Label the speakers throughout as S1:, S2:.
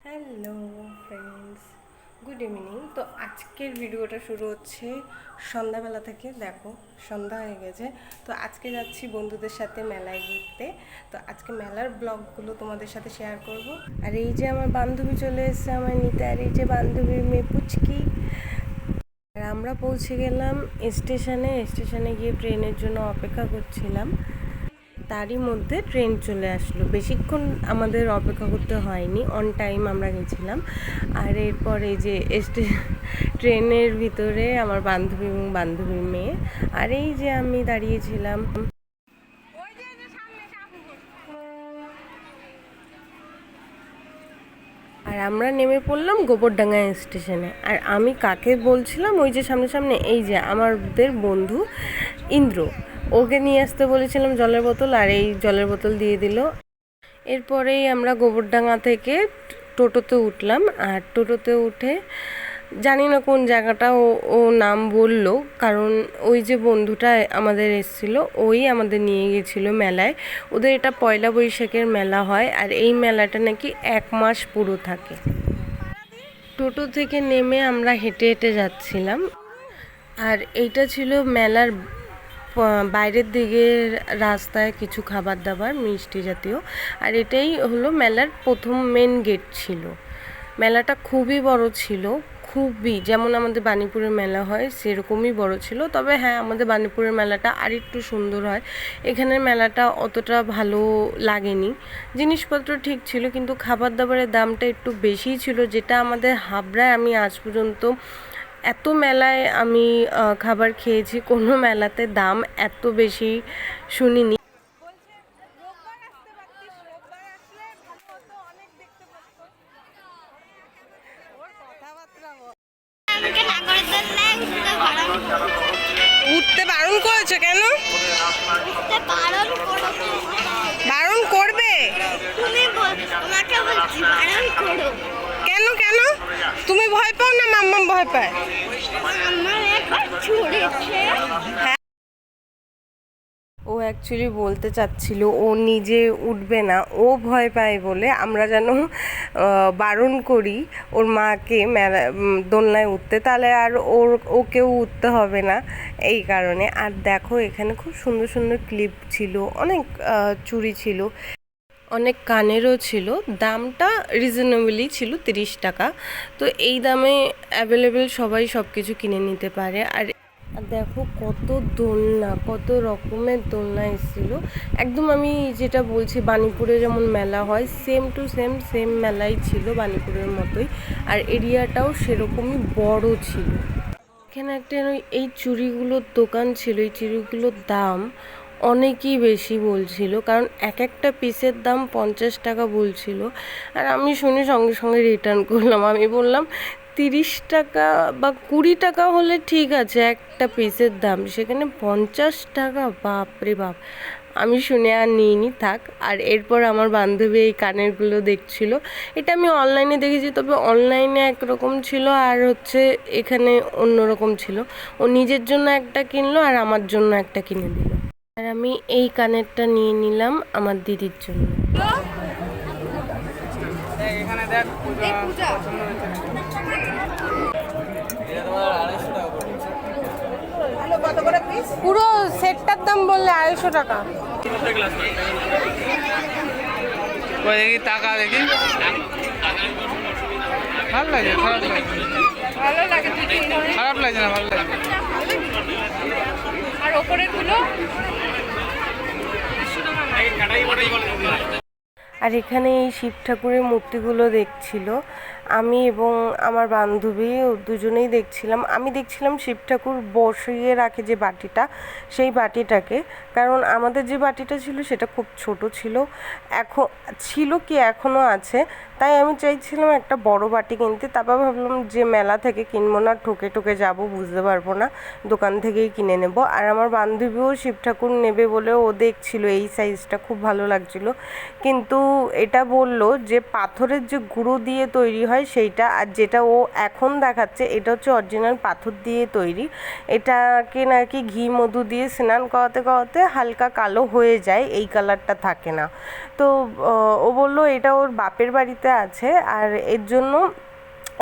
S1: Hello friends, good evening. তো আজকের ভিডিওটা শুরু হচ্ছে সন্ধ্যাবেলা থেকে। দেখো সন্ধ্যা হয়ে গেছে। তো আজকে যাচ্ছি বন্ধুদের সাথে মেলায় ঘুরতে। তো আজকে মেলার ব্লগগুলো তোমাদের সাথে শেয়ার করব। আর এই যে আমার বান্ধবী চলে এসেছে আমার নিতে, আর এই যে বান্ধবীর মেয়ে পুচকি। আর আমরা পৌঁছে গেলাম স্টেশনে গিয়ে ট্রেনের জন্য অপেক্ষা করছিলাম। তারই মধ্যে ট্রেন চলে আসলো। বেশিক্ষণ আমাদের অপেক্ষা করতে হয়নি, অন টাইম আমরা গেছিলাম। আর এরপরে যে ট্রেনের ভিতরে আমার বান্ধবী এবং বান্ধবীর মেয়ে, আর এই যে আমি দাঁড়িয়েছিলাম। আর আমরা নেমে পড়লাম গোবরডাঙ্গা স্টেশনে। আর আমি কাকে বলছিলাম, ওই যে সামনে সামনে এই যে আমাদের বন্ধু ইন্দ্র, ওকে নিয়ে আসতে বলেছিলাম জলের বোতল, আর এই জলের বোতল দিয়ে দিল। এরপরেই আমরা গোবরডাঙ্গা থেকে টোটোতে উঠলাম। আর টোটোতে উঠে জানি না কোন জায়গাটা ও নাম বলল, কারণ ওই যে বন্ধুটা আমাদের এসেছিলো ওই আমাদের নিয়ে গেছিলো মেলায়। ওদের এটা পয়লা বৈশাখের মেলা হয়, আর এই মেলাটা নাকি 1 মাস পুরো থাকে। টোটো থেকে নেমে আমরা হেঁটে হেঁটে যাচ্ছিলাম। আর এইটা ছিল মেলার বাইরের দিকের রাস্তায় কিছু খাবার দাবার মিষ্টি জাতীয়। আর এটাই হলো মেলার প্রথম মেন গেট ছিল। মেলাটা খুবই বড় ছিল, খুবই, যেমন আমাদের বাণীপুরের মেলা হয় সেরকমই বড় ছিল। তবে হ্যাঁ, আমাদের বাণীপুরের মেলাটা আরেকটু সুন্দর হয়। এখানের মেলাটা অতটা ভালো লাগেনি। জিনিসপত্র ঠিক ছিল, কিন্তু খাবার দাবারের দামটা একটু বেশিই ছিল, যেটা আমাদের হাবড়ায় আমি আজ পর্যন্ত এত মেলায় আমি খাবার খেয়েছি, কোনো মেলাতে দাম এত বেশি শুনিনি। উঠতে বারণ করেছে কেন? বারণ করবে কেন? কেন তুমি ভয় পাও না? মাম্মা ভয় পায়। হ্যাঁ, ও অ্যাকচুয়ালি বলতে চাচ্ছিল ও নিজে উঠবে না, ও ভয় পায় বলে আমরা যেন বারণ করি ওর মাকে দোলনায় উঠতে, তাহলে আর ওকেও উঠতে হবে না, এই কারণে। আর দেখো এখানে খুব সুন্দর সুন্দর ক্লিপ ছিল, অনেক চুড়ি ছিল, অনেক কানেরও ছিল। দামটা রিজনেবলই ছিল, 30 টাকা। তো এই দামে অ্যাভেলেবেল সবাই সব কিছু কিনে নিতে পারে। আর দেখো কত দোলনা, কত রকমের দোলনা এসেছিল। একদম আমি যেটা বলছি বাণীপুরে যেমন মেলা হয়, সেম টু সেম মেলাই ছিল বাণীপুরের মতোই। আর এরিয়াটাও সেরকমই বড় ছিল। এখানে একটা এই চুড়িগুলোর দোকান ছিল। এই চুড়িগুলোর দাম অনেকই বেশি বলছিল, কারণ এক একটা পিসের দাম 50 টাকা বলছিল। আর আমি শুনে সঙ্গে সঙ্গে রিটার্ন করলাম। আমি বললাম 30 টাকা বা 20 টাকা হলে ঠিক আছে একটা পিসের দাম, সেখানে 50 টাকা, বাপরে বাপ! আমি শুনে আর নিইনি, থাক। আর এরপর আমার বান্ধবী এই কানেরগুলো দেখছিল। এটা আমি অনলাইনে দেখেছি, তবে অনলাইনে একরকম ছিল আর হচ্ছে এখানে অন্যরকম ছিল। ও নিজের জন্য একটা কিনলো আর আমার জন্য একটা কিনে দিল। আর আমি এই কানেরটা নিয়ে নিলাম আমার দিদির জন্য। পুরো সেটটার দাম বললে 250 টাকা।
S2: দেখি টাকা দেখি, ভালো লাগে, খারাপ লাগে, খারাপ লাগছে না, ভালো লাগে।
S1: আর ওপরের গুলো, আর এখানে এই শিব ঠাকুরের মূর্তিগুলো দেখছিল আমি এবং আমার বান্ধবী, দুজনেই দেখছিলাম। আমি দেখছিলাম শিব ঠাকুর বসিয়ে রাখে যে বাটিটা, সেই বাটিটাকে, কারণ আমাদের যে বাটিটা ছিল সেটা খুব ছোট ছিল, এখন ছিল কি এখনও আছে। তাই আমি চাইছিলাম একটা বড় বাটি কিনতে। তারপর ভাবলাম যে মেলা থেকে কিনবো না, ঠকে ঠকে যাবো, বুঝতে পারবো না, দোকান থেকেই কিনে নেব। আর আমার বান্ধবীও শিব ঠাকুর নেবে বলে ও দেখছিল, এই সাইজটা খুব ভালো লাগছিল। কিন্তু এটা বলল যে পাথরের যে গুঁড়ো দিয়ে তৈরি হয় হয় সেইটা, আর যেটা ও এখন দেখাচ্ছে এটা হচ্ছে অরিজিনাল পাথর দিয়ে তৈরি। এটাকে নাকি ঘি মধু দিয়ে স্নান করাতে করাতে হালকা কালো হয়ে যায়, এই কালারটা থাকে না। তো ও বললো এটা ওর বাপের বাড়িতে আছে আর এর জন্য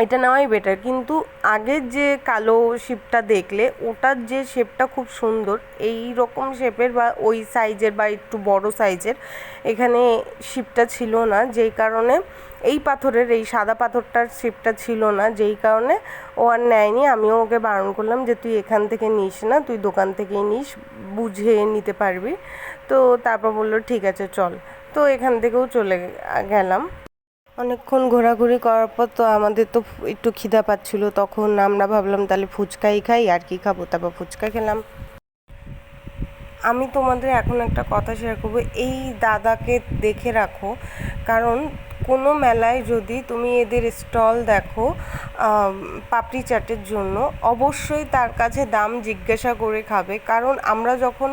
S1: এটা নেওয়াই বেটার। কিন্তু আগের যে কালো শিপটা দেখলে ওটার যে শেপটা খুব সুন্দর, এই রকম শেপের বা ওই সাইজের বা একটু বড় সাইজের এখানে শিপটা ছিল না, যেই কারণে এই পাথরের এই সাদা পাথরটার শেপটা ছিল না, যেই কারণে ও আর নেয়নি। আমিও ওকে বারণ করলাম যে তুই এখান থেকে নিস না, তুই দোকান থেকেই নিস, বুঝে নিতে পারবি। তো তারপর বললো ঠিক আছে চল। তো এখান থেকেও চলে গেলাম। অনেকক্ষণ ঘোরাঘুরি করার পর তো আমাদের তো একটু খিদা পাচ্ছিলো, তখন আমরা ভাবলাম তাহলে ফুচকাই খাই, আর কি খাবো, তারপর ফুচকা খেলাম। আমি তোমাদের এখন একটা কথা শেয়ার করবো, এই দাদাকে দেখে রাখো, কারণ কোনো মেলায় যদি তুমি এদের স্টল দেখো পাপড়ি চাটের জন্য, অবশ্যই তার কাছে দাম জিজ্ঞাসা করে খাবে। কারণ আমরা যখন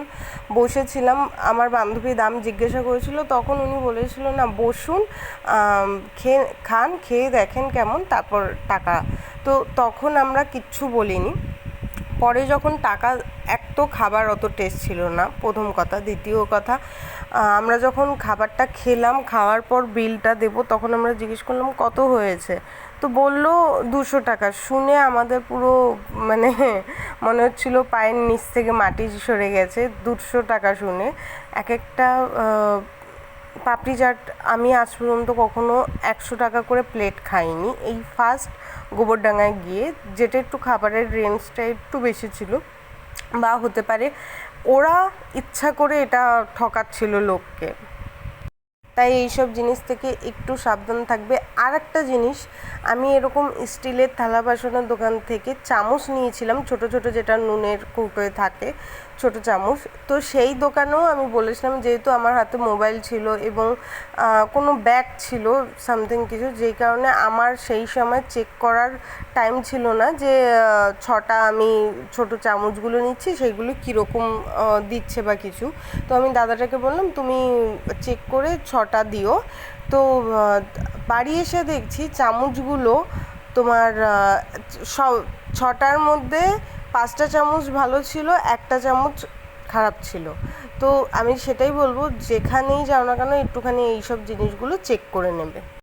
S1: বসেছিলাম আমার বান্ধবী দাম জিজ্ঞাসা করেছিল, তখন উনি বলেছিল না বসুন, খান, খেয়ে দেখেন কেমন, তারপর টাকা। তো তখন আমরা কিচ্ছু বলিনি। পরে যখন টাকা, এক তো খাবার অত টেস্ট ছিল না প্রথম কথা, দ্বিতীয় কথা আমরা যখন খাবারটা খেলাম, খাওয়ার পর বিলটা দেবো, তখন আমরা জিজ্ঞেস করলাম কত হয়েছে, তো বললো 200 টাকা। শুনে আমাদের পুরো মানে মনে হচ্ছিল পায়ের নিচ থেকে মাটি সরে গেছে 200 টাকা শুনে। এক একটা পাপড়ি চাট আমি আজ পর্যন্ত কখনো 100 টাকা করে প্লেট খাইনি, এই ফার্স্ট গোবরডাঙ্গায় গিয়ে, যেটা একটু খাবারের রেঞ্জটা একটু বেশি ছিল, বা হতে পারে ওরা ইচ্ছা করে এটা ঠকাচ্ছিল লোককে। তাই এইসব জিনিস থেকে একটু সাবধান থাকবে। আর একটা জিনিস, আমি এরকম স্টিলের থালা বাসনের দোকান থেকে চামচ নিয়েছিলাম, ছোট ছোট যেটা নুনের কৌটোয় থাকে ছোট চামচ। তো সেই দোকানেও আমি বলেছিলাম, যেহেতু আমার হাতে মোবাইল ছিল এবং কোনো ব্যাগ ছিল সামথিং কিছু, যেই কারণে আমার সেই সময় চেক করার টাইম ছিল না যে 6টা আমি ছোট চামচগুলো নিচ্ছি সেইগুলো কীরকম দিচ্ছে বা কিছু। তো আমি দাদাটাকে বললাম তুমি চেক করে 6টা দিও। তো বাড়ি এসে দেখছি চামচগুলো তোমার সব 6টার মধ্যে 5টা চামচ ভালো ছিল, একটা চামচ খারাপ ছিল। তো আমি সেটাই বলবো, যেখানেই যাও না কেন একটুখানি এইসব জিনিসগুলো চেক করে নেবে।